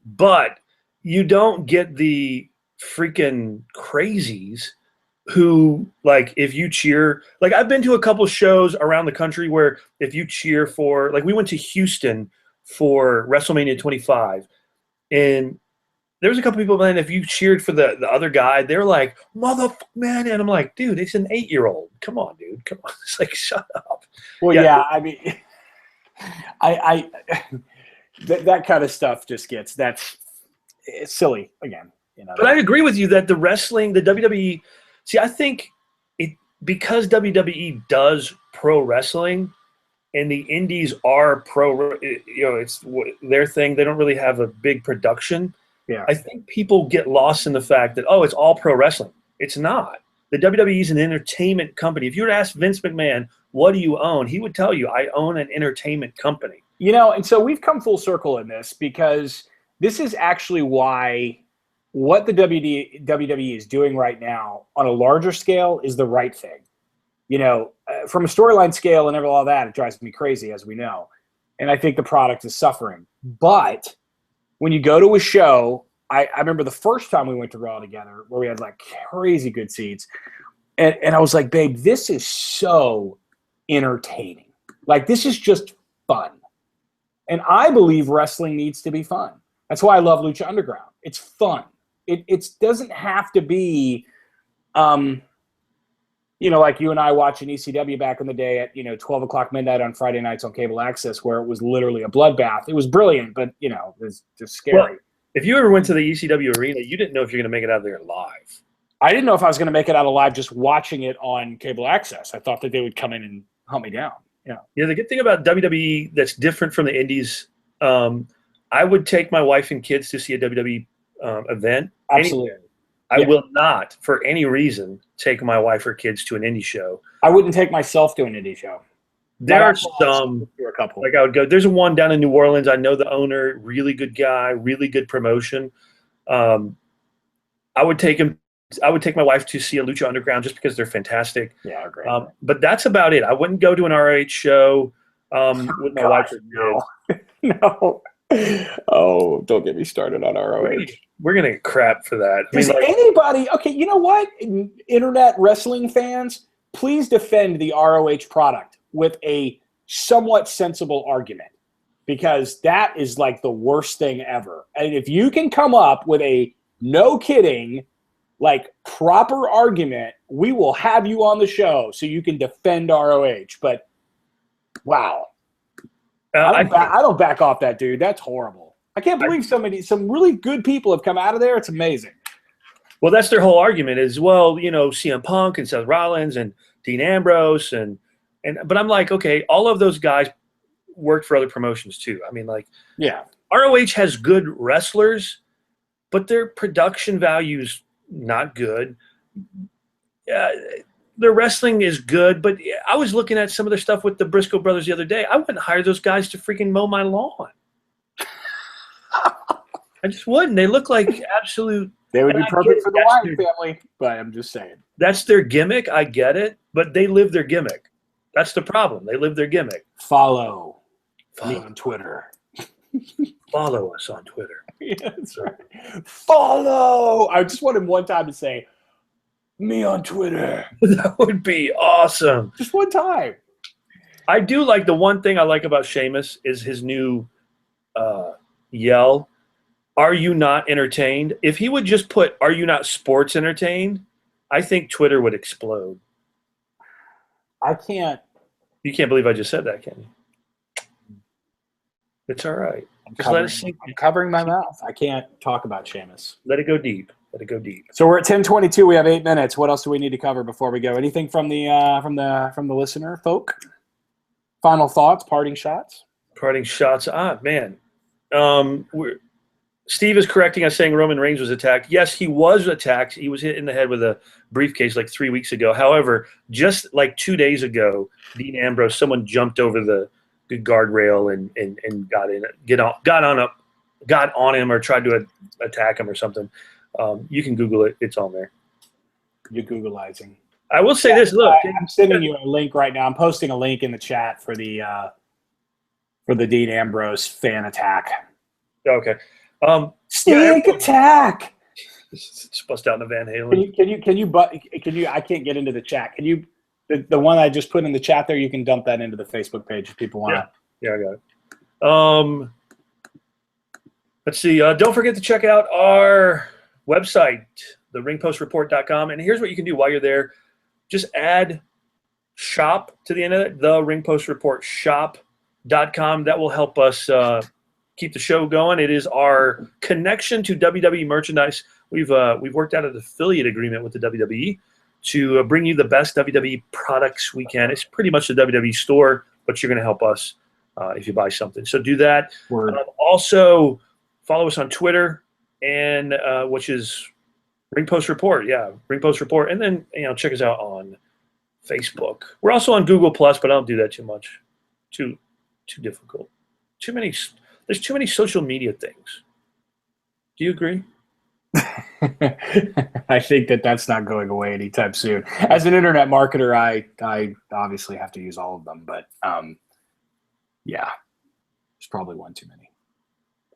But you don't get the freaking crazies who, like, if you cheer, like I've been to a couple shows around the country where if you cheer for, like we went to Houston for WrestleMania 25, and there was a couple people, man, if you cheered for the other guy, they're like, motherfucker, man. And I'm like, dude, it's an 8-year-old. Come on, dude. Come on. It's like, shut up. Well, yeah, I mean, that kind of stuff just it's silly again. You know. But I agree with you that the wrestling, the WWE, see, I think because WWE does pro wrestling and the indies are pro, it's their thing. They don't really have a big production. Yeah. I think people get lost in the fact that, it's all pro wrestling. It's not. The WWE is an entertainment company. If you were to ask Vince McMahon, what do you own? He would tell you, I own an entertainment company. You know, and so we've come full circle in this because this is actually why what the WWE is doing right now on a larger scale is the right thing. You know, from a storyline scale and all that, it drives me crazy, as we know. And I think the product is suffering. But when you go to a show, I remember the first time we went to Raw together where we had like crazy good seats. And I was like, babe, this is so entertaining. Like, this is just fun. And I believe wrestling needs to be fun. That's why I love Lucha Underground. It's fun. It doesn't have to be, like you and I watching ECW back in the day at, 12 o'clock midnight on Friday nights on cable access, where it was literally a bloodbath. It was brilliant, but, it was just scary. Well, if you ever went to the ECW arena, you didn't know if you're going to make it out of there live. I didn't know if I was going to make it out alive just watching it on cable access. I thought that they would come in and hunt me down. Yeah. Yeah, the good thing about WWE that's different from the indies, I would take my wife and kids to see a WWE event. Absolutely. Anywhere. I will not, for any reason, take my wife or kids to an indie show. I wouldn't take myself to an indie show. There are some, a couple. like I would go. There's one down in New Orleans. I know the owner, really good guy, really good promotion. I would take him. I would take my wife to see a Lucha Underground just because they're fantastic. Yeah, great. But that's about it. I wouldn't go to an ROH show with my wife. No. Oh, don't get me started on ROH. We're gonna get crap for that. Does anybody? Okay, you know what? Internet wrestling fans, please defend the ROH product with a somewhat sensible argument, because that is like the worst thing ever. And if you can come up with a no kidding, like proper argument, we will have you on the show so you can defend ROH. But wow. I don't back off that dude. That's horrible. I can't believe some really good people have come out of there. It's amazing. Well, that's their whole argument is, well, you know, CM Punk and Seth Rollins and Dean Ambrose but I'm like, okay, all of those guys worked for other promotions too. I mean, like, yeah, ROH has good wrestlers, but their production value's not good. Their wrestling is good, but I was looking at some of their stuff with the Briscoe brothers the other day. I wouldn't hire those guys to freaking mow my lawn. I just wouldn't. They look like absolute. They would be perfect for the Wyatt family, but I'm just saying. That's their gimmick. I get it, but they live their gimmick. That's the problem. They live their gimmick. Follow me on Twitter. Follow us on Twitter. Yeah, that's right. Follow. I just want him one time to say, me on Twitter. That would be awesome. Just one time. I do like the one thing I like about Sheamus is his new yell. Are you not entertained? If he would just put, are you not sports entertained? I think Twitter would explode. I can't. You can't believe I just said that, can you? It's all right. I'm covering my mouth. I can't talk about Sheamus. Let it go deep. Let it go deep. So we're at 10:22. We have 8 minutes. What else do we need to cover before we go? Anything from the listener folk? Final thoughts, parting shots. Parting shots. Man. Steve is correcting us, saying Roman Reigns was attacked. Yes, he was attacked. He was hit in the head with a briefcase like 3 weeks ago. However, just like 2 days ago, Dean Ambrose, someone jumped over the guardrail and got on him or tried to attack him or something. You can Google it. It's on there. You're Googleizing. I will say this. Look, I'm sending you a link right now. I'm posting a link in the chat for the Dean Ambrose fan attack. Okay. Snake attack. It's bust out in the Van Halen. Can you? I can't get into the chat. Can you? The one I just put in the chat there. You can dump that into the Facebook page if people want. Yeah, I got it. Let's see. Don't forget to check out our website, theringpostreport.com. And here's what you can do while you're there. Just add shop to the end of it, theringpostreport.shop.com. That will help us keep the show going. It is our connection to WWE merchandise. We've worked out an affiliate agreement with the WWE to bring you the best WWE products we can. It's pretty much the WWE store, but you're going to help us if you buy something. So do that. Also, follow us on Twitter, and which is Ring Post Report. Yeah, Ring Post Report. And then check us out on Facebook. We're also on Google Plus, but I don't do that too much. Too difficult. Too many. There's too many social media things. Do you agree? I think that's not going away anytime soon. As an internet marketer, I obviously have to use all of them, but yeah, there's probably one too many.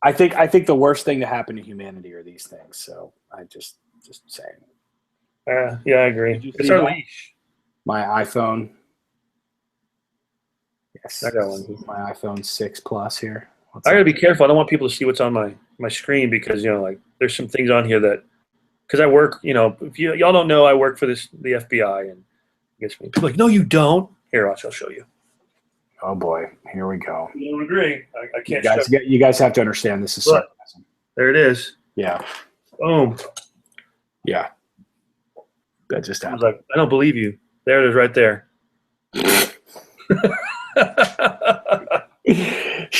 I think the worst thing to happen to humanity are these things. So I just saying. Yeah, I agree. It's our leash. My iPhone. Yes, I got one. My iPhone 6 Plus here. I gotta be careful. I don't want people to see what's on my screen because like there's some things on here that because I work. If y'all don't know, I work for the FBI, and I guess people are like, no, you don't. Here, I'll show you. Oh boy, here we go. You don't agree? I can't. You guys have to understand this is sarcasm. There it is. Yeah. Boom. Yeah. That just happened. I was like, I don't believe you. There it is, right there.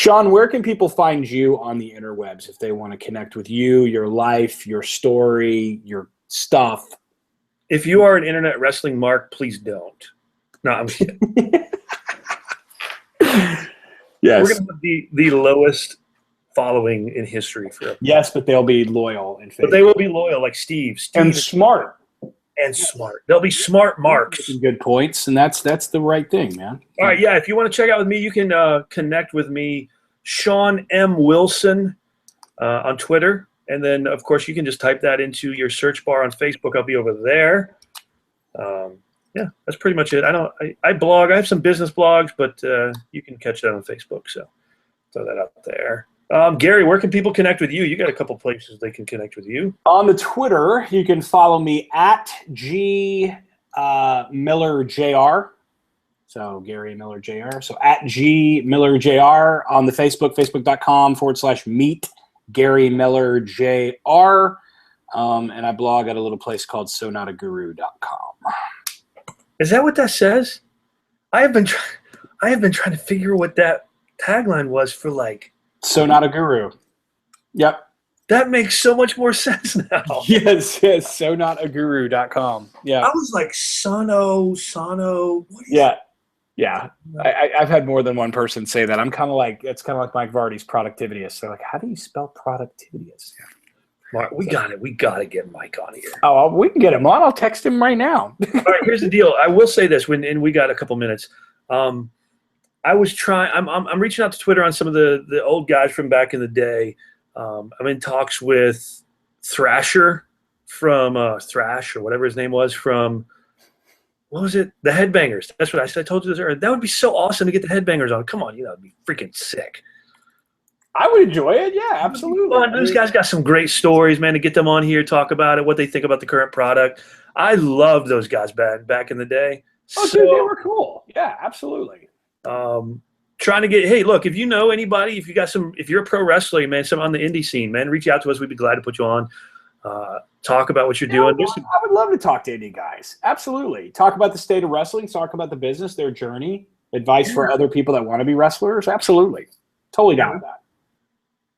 Sean, where can people find you on the interwebs if they want to connect with you, your life, your story, your stuff? If you are an internet wrestling mark, please don't. No, I'm kidding. Yes. We're going to have the lowest following in history for. Yes, but they'll be loyal and faithful. But they will be loyal, like Steve. And smart. And smart. They'll be smart marks. Good points, and that's the right thing, man. All right, yeah. If you want to check out with me, you can connect with me, Sean M. Wilson, on Twitter, and then of course you can just type that into your search bar on Facebook. I'll be over there. Yeah, that's pretty much it. I blog. I have some business blogs, but you can catch that on Facebook. So throw that out there. Gary, where can people connect with you? You got a couple places they can connect with you. On the Twitter, you can follow me at GMillerJR. So Gary Miller Jr. So at G Miller Jr. On the Facebook, facebook.com/meet Gary Miller Jr. And I blog at a little place called sonotaguru.com. Is that what that says? I have been trying to figure what that tagline was for, like. So Not a Guru. Yep. That makes so much more sense now. Yes, sonotaguru.com. Yeah. I was like, Sono. What is yeah. Yeah. I've had more than one person say that. It's kind of like Mike Vardy's productivityist. They're like, how do you spell productivityist? Mark, we got it. We got to get Mike on here. Oh, we can get him on. I'll text him right now. All right, here's the deal. I will say this, and we got a couple minutes. I was trying. I'm reaching out to Twitter on some of the old guys from back in the day. I'm in talks with Thrasher from Thrash or whatever his name was from. What was it? The Headbangers. That's what I said. I told you this earlier. That would be so awesome to get the Headbangers on. Come on, that'd be freaking sick. I would enjoy it. Yeah, absolutely. Fun. Those guys got some great stories, man. To get them on here, talk about it, what they think about the current product. I loved those guys back in the day. Oh, dude, they were cool. Yeah, absolutely. Trying to get, hey, look, if you know anybody, if you're a pro wrestler, man, some on the indie scene, man, reach out to us. We'd be glad to put you on. Talk about what you're doing. I would love to talk to indie guys. Absolutely. Talk about the state of wrestling, talk about the business, their journey, advice for other people that want to be wrestlers. Absolutely. Totally down with that.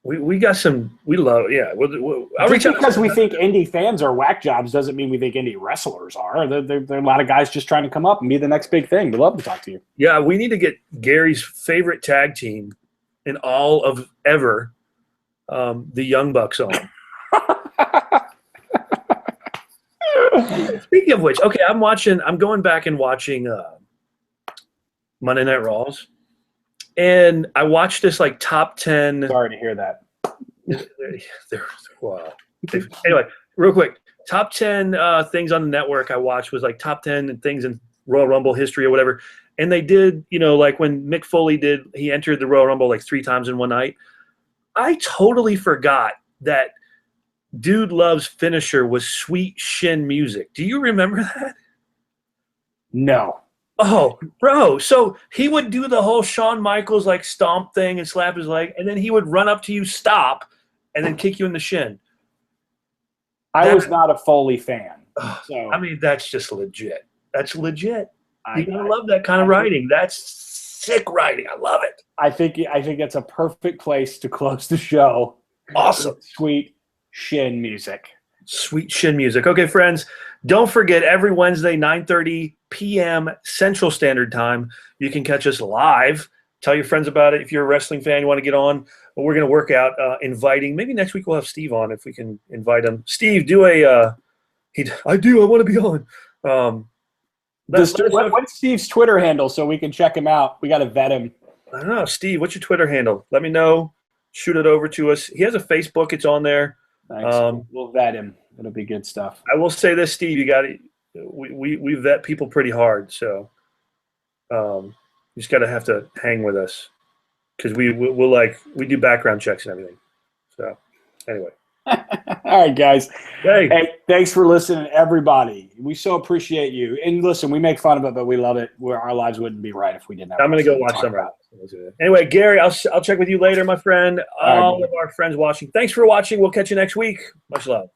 We got some, we love, yeah. I'll reach out because we think indie fans are whack jobs doesn't mean we think indie wrestlers are. There are a lot of guys just trying to come up and be the next big thing. We'd love to talk to you. Yeah, we need to get Gary's favorite tag team in all of ever, the Young Bucks on. Speaking of which, okay, I'm going back and watching Monday Night Raws. And I watched this like top 10. Sorry to hear that. Wow. Anyway, real quick, top 10 things on the network I watched was like top 10 things in Royal Rumble history or whatever. And they did, like when Mick Foley he entered the Royal Rumble like 3 times in one night. I totally forgot that Dude Love's finisher was Sweet Shin Music. Do you remember that? No. Oh, bro. So he would do the whole Shawn Michaels like stomp thing and slap his leg, and then he would run up to you, stop, and then kick you in the shin. I was not a Foley fan. So. I mean, that's just legit. That's legit. You're going to love that kind of writing. That's sick writing. I love it. I think that's a perfect place to close the show. Awesome. Sweet Shin Music. Sweet Shin Music. Okay, friends, don't forget every Wednesday, 9:30 p.m. Central Standard Time, you can catch us live. Tell your friends about it. If you're a wrestling fan, you want to get on. Well, we're going to work out inviting. Maybe next week we'll have Steve on if we can invite him. Steve, do a I want to be on. What's Steve's Twitter handle so we can check him out? We got to vet him. I don't know. Steve, what's your Twitter handle? Let me know. Shoot it over to us. He has a Facebook. It's on there. Thanks. We'll vet him. It'll be good stuff. I will say this, Steve. You got it. We vet people pretty hard, so you just got to have to hang with us because we'll do background checks and everything. So anyway. All right, guys. Hey, thanks for listening, everybody. We so appreciate you. And listen, we make fun of it, but we love it. Our lives wouldn't be right if we didn't have I'm going to go watch some of it. Anyway, Gary, I'll check with you later, my friend. All of our friends watching. Thanks for watching. We'll catch you next week. Much love.